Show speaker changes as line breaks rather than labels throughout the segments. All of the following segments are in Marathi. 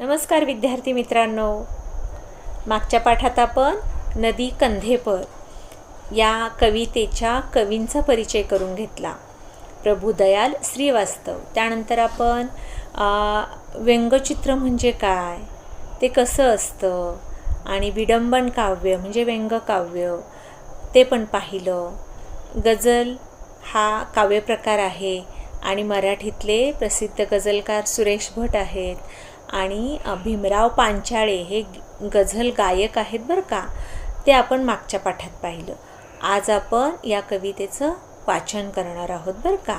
नमस्कार विद्यार्थी मित्रांनो, मागच्या पाठात आपण नदी कंधेपर या कवितेच्या कवींचा परिचय करून घेतला. प्रभुदयाल श्रीवास्तव. त्यानंतर आपण व्यंगचित्र म्हणजे काय, ते कसं असतं, आणि विडंबन काव्य म्हणजे व्यंगकाव्य ते पण पाहिलं. गझल हा काव्यप्रकार आहे आणि मराठीतले प्रसिद्ध गझलकार सुरेश भट आहेत आणि भीमराव पांचाळे हे गझल गायक आहेत बरं का. ते आपण मागच्या पाठात पाहिलं. आज आपण या कवितेचं वाचन करणार आहोत बरं का.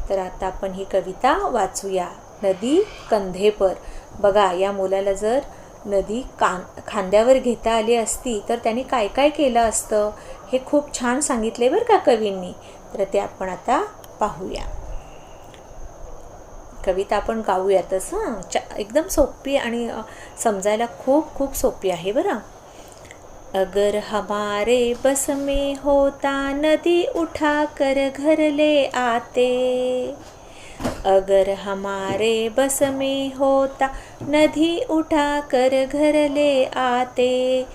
तर आता आपण ही कविता वाचूया. नदी कंधेपर. बघा, या मुलाला जर नदी खांद्यावर घेता आली असती तर त्यांनी काय काय केलं असतं हे खूप छान सांगितले बरं का कवींनी. तर ते आपण आता पाहूया. कविता आपण गाऊयातच. एकदम सोपी आणि समजायला खूप खूप सोपी आहे बरं. अगर हमारे बस में होता नदी उठा कर घर ले आते. अगर हमारे बस में होता नदी उठा कर घर ले आते.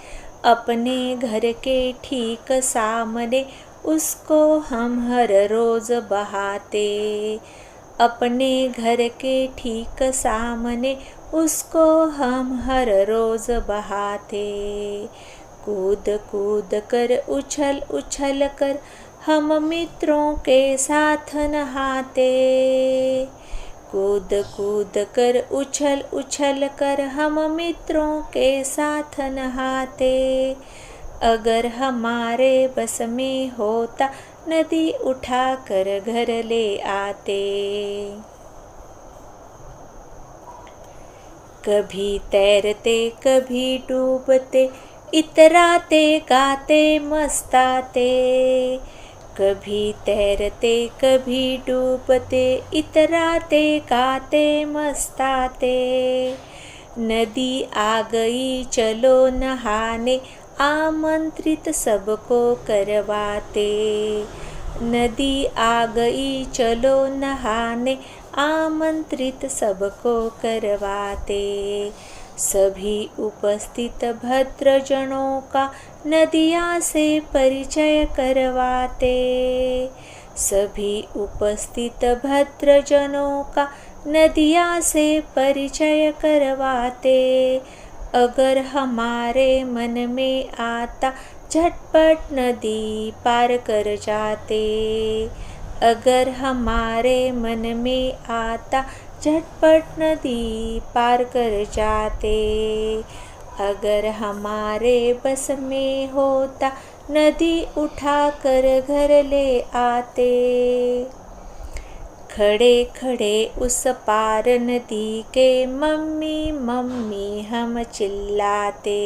अपने घर के ठीक सामने उसको हम हर रोज बहाते. अपने घर के ठीक सामने उसको हम हर रोज बहाते. कूद कूद कर उछल उछल कर हम मित्रों के साथ नहाते. कूद कूद कर उछल उछल कर हम मित्रों के साथ नहाते. अगर हमारे बस में होता नदी उठा कर घर ले आते. कभी तैरते कभी डूबते इतराते गाते मस्ताते. कभी तैरते कभी डूबते इतराते गाते मस्ताते. नदी आ गई चलो नहाने आमंत्रित सबको करवाते. नदी आ गई चलो नहाने आमंत्रित सबको करवाते. सभी उपस्थित भद्रजनों का नदिया से परिचय करवाते. सभी उपस्थित भद्रजनों का नदिया से परिचय करवाते. अगर हमारे मन में आता झटपट नदी पार कर जाते. अगर हमारे मन में आता झटपट नदी पार कर जाते. अगर हमारे बस में होता नदी उठा कर घर ले आते. खड़े खड़े उस पार नदी के मम्मी मम्मी हम चिल्लाते.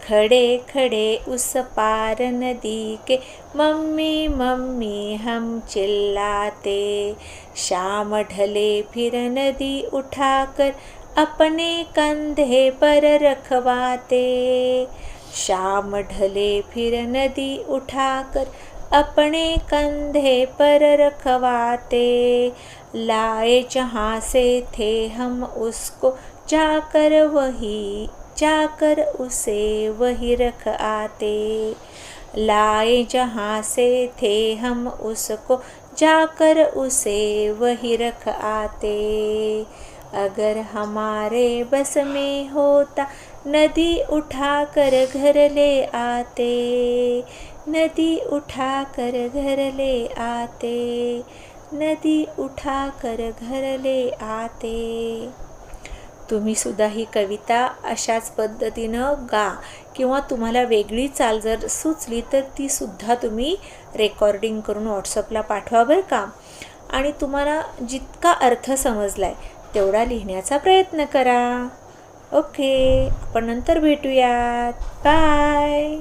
खड़े खड़े उस पार नदी के मम्मी मम्मी हम चिल्लाते. शाम ढले फिर नदी उठाकर अपने कंधे पर रखवाते. शाम ढले फिर नदी उठाकर अपने कंधे पर रखवाते. लाए जहाँ से थे हम उसको जाकर उसे वही रख आते. लाए जहाँ से थे हम उसको जाकर उसे वही रख आते. अगर हमारे बस में होता नदी उठा कर घर ले आते. नदी उठा कर घर ले आते. नदी उठा कर घर ले आते. तुम्ही सुद्धा ही कविता अशाच पद्धतीनं गा, किंवा तुम्हाला वेगळी चाल जर सुचली तर ती सुद्धा तुम्ही रेकॉर्डिंग करून व्हॉट्सअपला पाठवा बरं का. आणि तुम्हाला जितका अर्थ समजलाय तेवढा लिहिण्याचा प्रयत्न करा. ओके, आपण नंतर भेटूयात. बाय.